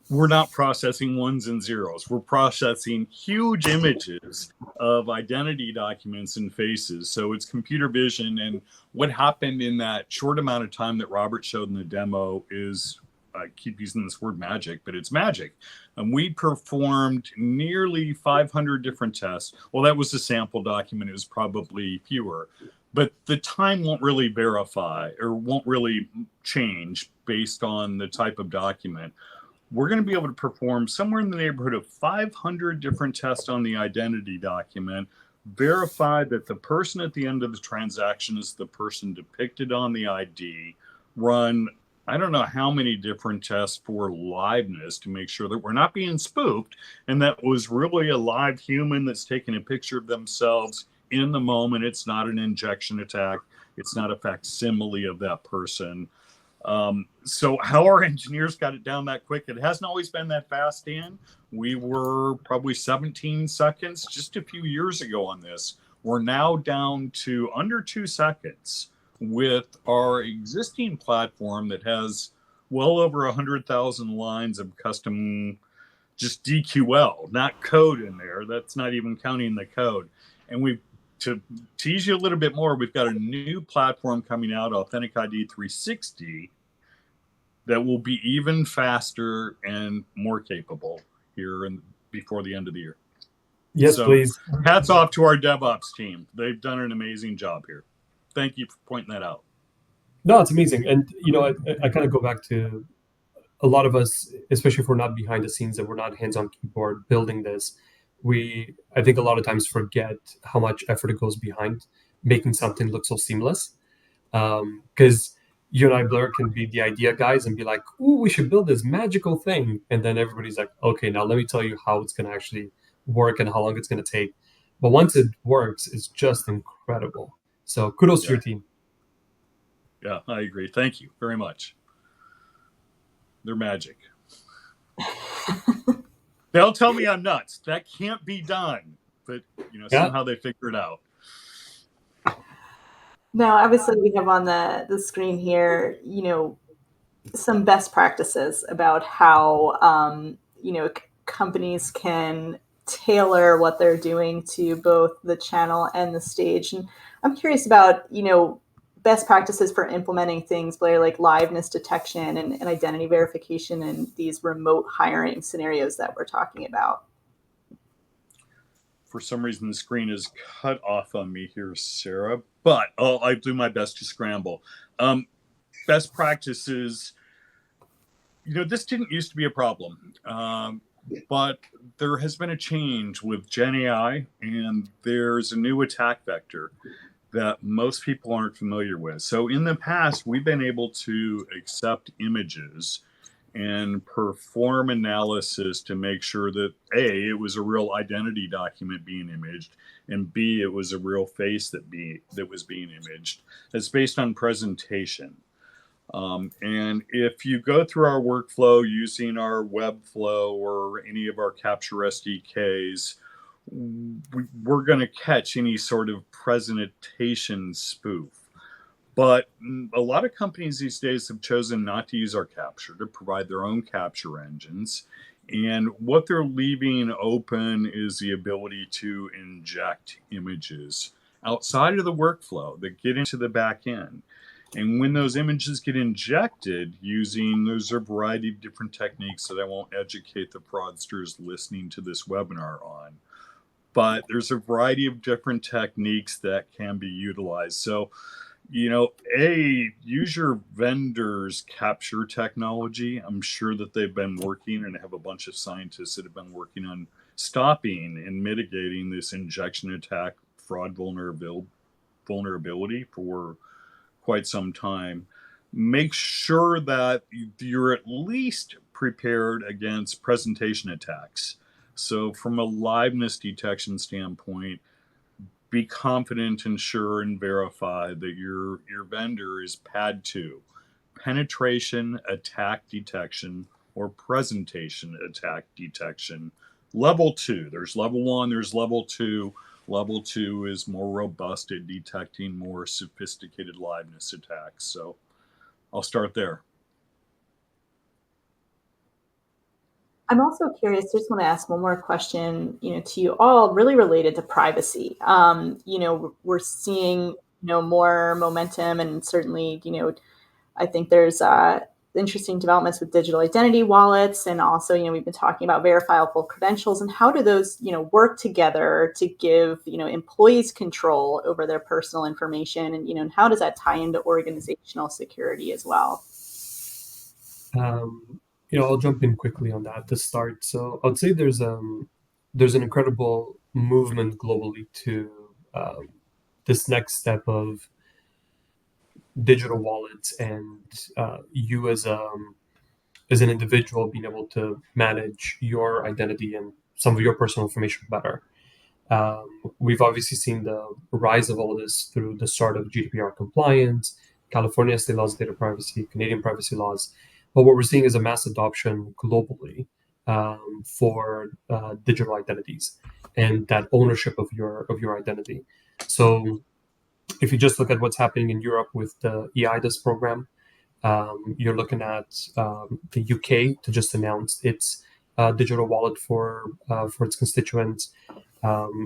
We're not processing ones and zeros. We're processing huge images of identity documents and faces. So it's computer vision. And what happened in that short amount of time that Robert showed in the demo is, I keep using this word magic, but it's magic. And we performed nearly 500 different tests. Well, that was a sample document. It was probably fewer. But the time won't really verify or won't really change based on the type of document. We're going to be able to perform somewhere in the neighborhood of 500 different tests on the identity document, verify that the person at the end of the transaction is the person depicted on the ID, run I don't know how many different tests for liveness to make sure that we're not being spoofed and that was really a live human that's taking a picture of themselves in the moment. It's not an injection attack. It's not a facsimile of that person. So how our engineers got it down that quick, it hasn't always been that fast, Dan. We were probably 17 seconds just a few years ago on this. We're now down to under 2 seconds with our existing platform that has well over 100,000 lines of custom just DQL, not code in there. That's not even counting the code. And we've, to tease you a little bit more, we've got a new platform coming out, Authentic ID 360, that will be even faster and more capable here before the end of the year. Yes, so, please. Hats off to our DevOps team. They've done an amazing job here. Thank you for pointing that out. No, it's amazing. And, you know, I kind of go back to a lot of us, especially if we're not behind the scenes and we're not hands-on keyboard building this, I think a lot of times forget how much effort it goes behind making something look so seamless. Because you and I, Blair, can be the idea guys and be like, ooh, we should build this magical thing. And then everybody's like, okay, now let me tell you how it's going to actually work and how long it's going to take. But once it works, it's just incredible. So kudos to your team. Yeah, I agree. Thank you very much. They're magic. They'll tell me I'm nuts. That can't be done. But, you know, somehow they figure it out. Now, obviously, we have on the screen here, you know, some best practices about how, you know, companies can tailor what they're doing to both the channel and the stage. And I'm curious about, you know, best practices for implementing things, Blair, like liveness detection and identity verification in these remote hiring scenarios that we're talking about. For some reason, the screen is cut off on me here, Sarah, but I do my best to scramble. Best practices, you know, this didn't used to be a problem, but there has been a change with Gen AI, and there's a new attack vector that most people aren't familiar with. So in the past, we've been able to accept images and perform analysis to make sure that A, it was a real identity document being imaged, and B, it was a real face that was being imaged. It's based on presentation. And if you go through our workflow using our Webflow or any of our Capture SDKs, we're going to catch any sort of presentation spoof. But a lot of companies these days have chosen not to use our capture, to provide their own capture engines. And what they're leaving open is the ability to inject images outside of the workflow that get into the back end. And when those images get injected there's a variety of different techniques that I won't educate the fraudsters listening to this webinar on. But there's a variety of different techniques that can be utilized. So, you know, use your vendor's capture technology. I'm sure that they've been working and have a bunch of scientists that have been working on stopping and mitigating this injection attack fraud vulnerability for quite some time. Make sure that you're at least prepared against presentation attacks. So from a liveness detection standpoint, be confident, ensure, and verify that your vendor is PAD 2, penetration attack detection, or presentation attack detection. Level 2. There's level 1, there's level 2. Level 2 is more robust at detecting more sophisticated liveness attacks. So I'll start there. I'm also curious, just want to ask one more question, to you all, really related to privacy. We're seeing, more momentum, and certainly, I think there's interesting developments with digital identity wallets, and also, we've been talking about verifiable credentials, and how do those, work together to give, employees control over their personal information, and how does that tie into organizational security as well? I'll jump in quickly on that to start. So I would say there's an incredible movement globally to this next step of digital wallets, and you as an individual being able to manage your identity and some of your personal information better. We've obviously seen the rise of all this through the start of GDPR compliance, California state laws, data privacy, Canadian privacy laws. But what we're seeing is a mass adoption globally for digital identities and that ownership of your identity. So if you just look at what's happening in Europe with the EIDAS program, you're looking at the UK to just announce its digital wallet for its constituents.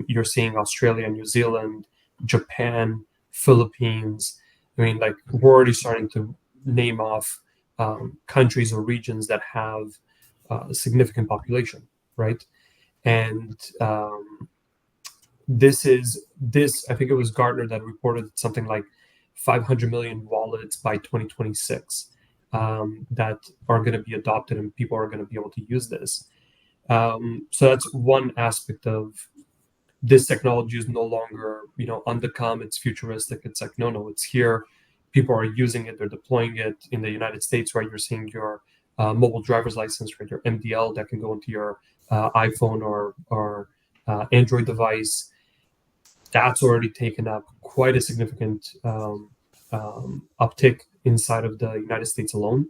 You're seeing Australia, New Zealand, Japan, Philippines. I mean, like, we're already starting to name off countries or regions that have a significant population, right? And this, I think it was Gartner that reported something like 500 million wallets by 2026 that are going to be adopted, and people are going to be able to use this. So that's one aspect of this. Technology is no longer, on the come, it's futuristic. It's like, no, it's here. People are using it, they're deploying it in the United States, right? You're seeing your mobile driver's license, right? Your MDL that can go into your iPhone or Android device. That's already taken up quite a significant uptick inside of the United States alone.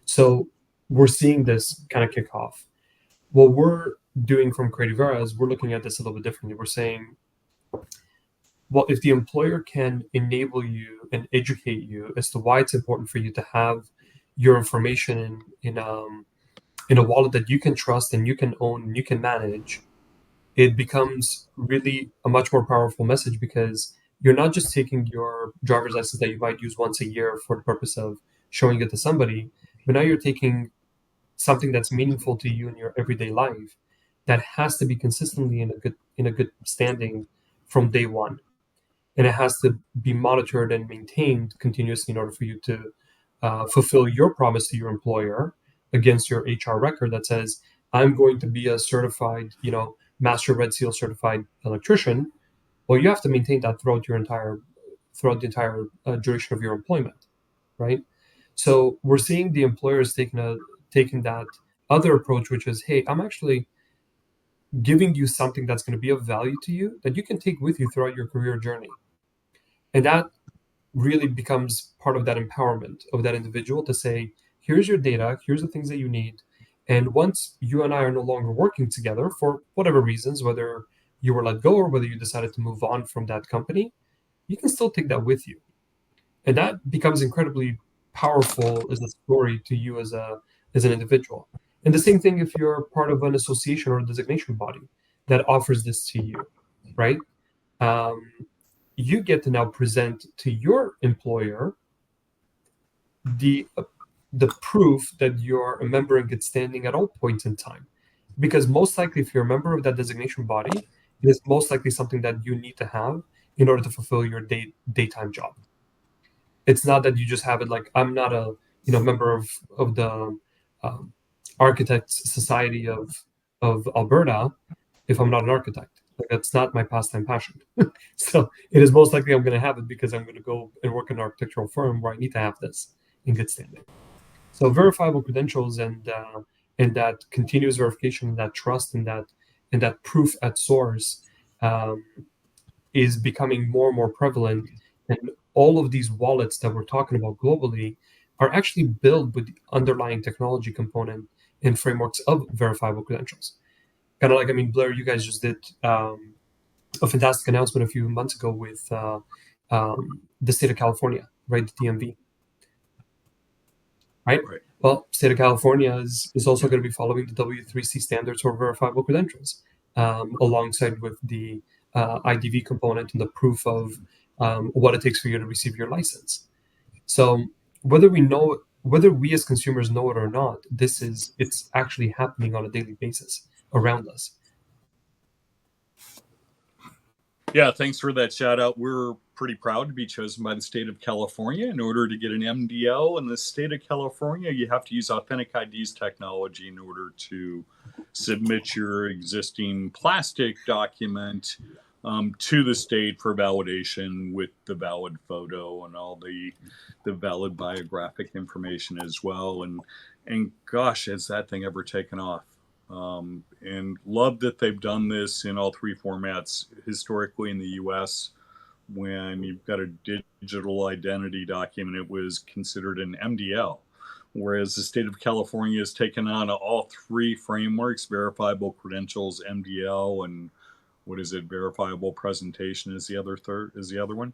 So we're seeing this kind of kick off. What we're doing from Creative Era is we're looking at this a little bit differently. We're saying, well, if the employer can enable you and educate you as to why it's important for you to have your information in a wallet that you can trust and you can own and you can manage, it becomes really a much more powerful message, because you're not just taking your driver's license that you might use once a year for the purpose of showing it to somebody, but now you're taking something that's meaningful to you in your everyday life that has to be consistently in a good standing from day one, and it has to be monitored and maintained continuously in order for you to fulfill your promise to your employer against your HR record that says, I'm going to be a certified, Master Red Seal certified electrician. Well, you have to maintain that throughout the entire duration of your employment, right? So we're seeing the employers taking that other approach, which is, hey, I'm actually giving you something that's going to be of value to you that you can take with you throughout your career journey. And that really becomes part of that empowerment of that individual to say, here's your data, here's the things that you need. And once you and I are no longer working together for whatever reasons, whether you were let go or whether you decided to move on from that company, you can still take that with you. And that becomes incredibly powerful as a story to you as an individual. And the same thing if you're part of an association or a designation body that offers this to you, right? You get to now present to your employer the proof that you're a member in good standing at all points in time. Because most likely, if you're a member of that designation body, it is most likely something that you need to have in order to fulfill your daytime job. It's not that you just have it like, I'm not a member of the Architects Society of Alberta if I'm not an architect. Like, that's not my pastime passion. So it is most likely I'm going to have it because I'm going to go and work in an architectural firm where I need to have this in good standing. So verifiable credentials and that continuous verification, and that trust, and that proof at source is becoming more and more prevalent. And all of these wallets that we're talking about globally are actually built with the underlying technology component and frameworks of verifiable credentials. Kind of like, Blair, you guys just did a fantastic announcement a few months ago with the state of California, right? The DMV, right? Right. Well, state of California is also going to be following the W3C standards for verifiable credentials, alongside with the IDV component and the proof of what it takes for you to receive your license. So whether we as consumers know it or not, it's actually happening on a daily basis around us. Yeah, thanks for that shout out. We're pretty proud to be chosen by the state of California. In order to get an MDL in the state of California, you have to use Authentic ID's technology in order to submit your existing plastic document to the state for validation with the valid photo and all the valid biographic information as well. And gosh, has that thing ever taken off? And love that they've done this in all three formats. Historically in the US, when you've got a digital identity document, it was considered an MDL, whereas the state of California has taken on all three frameworks: verifiable credentials, MDL, and what is it, verifiable presentation is the other one.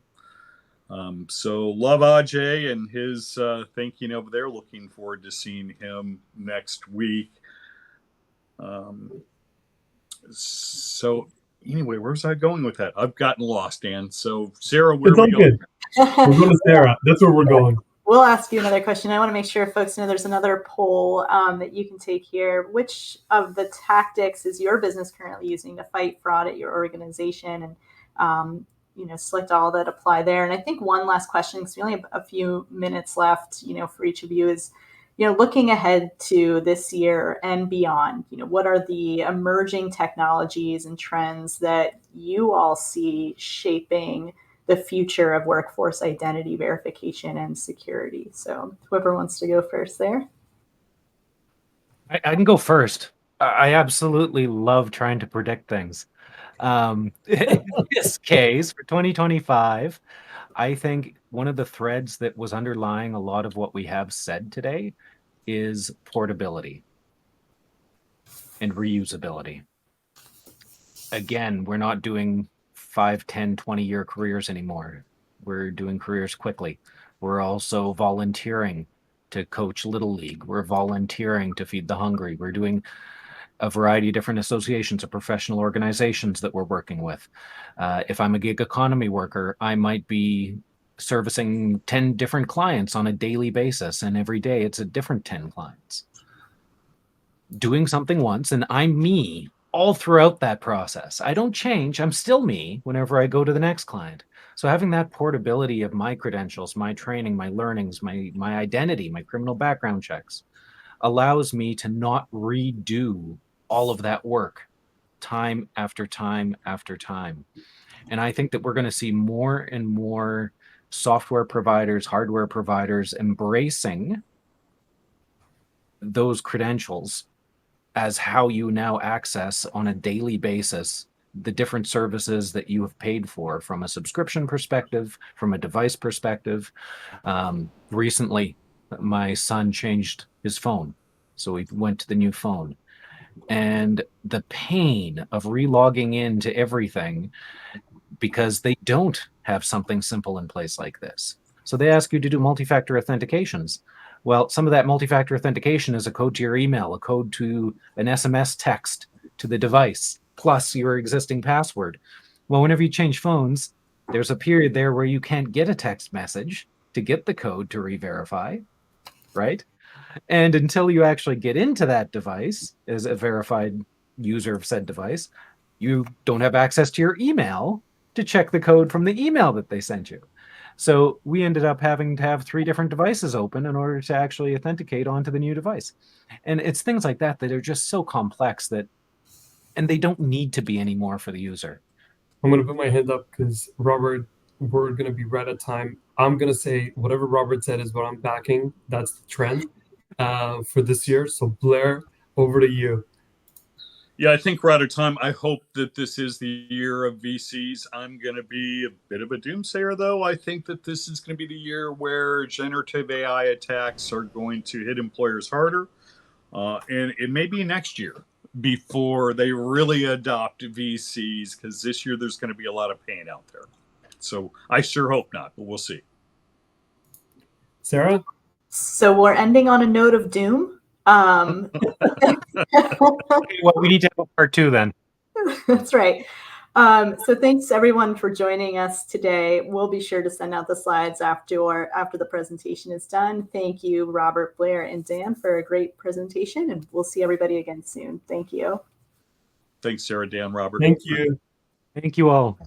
So love Ajay and his thinking over there. Looking forward to seeing him next week. So anyway, where's I going with that? I've gotten lost, Dan. So Sarah, where It's are all we going? good. We're going to Sarah. That's where we're going. We'll ask you another question. I want to make sure folks know there's another poll that you can take here. Which of the tactics is your business currently using to fight fraud at your organization? And select all that apply there. And I think one last question, because we only have a few minutes left, for each of you, is looking ahead to this year and beyond. What are the emerging technologies and trends that you all see shaping the future of workforce identity verification and security? So whoever wants to go first there. I can go first. I absolutely love trying to predict things. In this case, for 2025, I think one of the threads that was underlying a lot of what we have said today is portability and reusability. Again, we're not doing 5, 10, 20-year careers anymore. We're doing careers quickly. We're also volunteering to coach Little League. We're volunteering to feed the hungry. We're doing a variety of different associations of professional organizations that we're working with. If I'm a gig economy worker, I might be servicing 10 different clients on a daily basis, and every day it's a different 10 clients. Doing something once, and I'm me all throughout that process. I don't change. I'm still me whenever I go to the next client. So having that portability of my credentials, my training, my learnings, my identity, my criminal background checks allows me to not redo all of that work time after time after time. And I think that we're going to see more and more software providers, hardware providers embracing those credentials as how you now access on a daily basis the different services that you have paid for, from a subscription perspective, from a device perspective. Recently, my son changed his phone, so we went to the new phone. And the pain of relogging into everything, because they don't have something simple in place like this. So they ask you to do multi-factor authentications. Well, some of that multi-factor authentication is a code to your email, a code to an SMS text to the device, plus your existing password. Well, whenever you change phones, there's a period there where you can't get a text message to get the code to re-verify, right? And until you actually get into that device as a verified user of said device, you don't have access to your email to check the code from the email that they sent you. So we ended up having to have 3 different devices open in order to actually authenticate onto the new device. And it's things like that that are just so complex that, and they don't need to be anymore for the user. I'm going to put my hand up because Robert, we're going to be right at time. I'm going to say whatever Robert said is what I'm backing. That's the trend for this year. So Blair, over to you. Yeah, I think we're out of time. I hope that this is the year of VCs. I'm going to be a bit of a doomsayer, though. I think that this is going to be the year where generative AI attacks are going to hit employers harder. And it may be next year. before they really adopt VCs, because this year there's going to be a lot of pain out there. So I sure hope not, but we'll see. Sarah? So we're ending on a note of doom. Well, we need to have a part 2 then. That's right. So thanks everyone for joining us today. We'll be sure to send out the slides after the presentation is done. Thank you, Robert, Blair, and Dan, for a great presentation, and we'll see everybody again soon. Thank you. Thanks, Sarah, Dan, Robert. Thank you. Thank you all.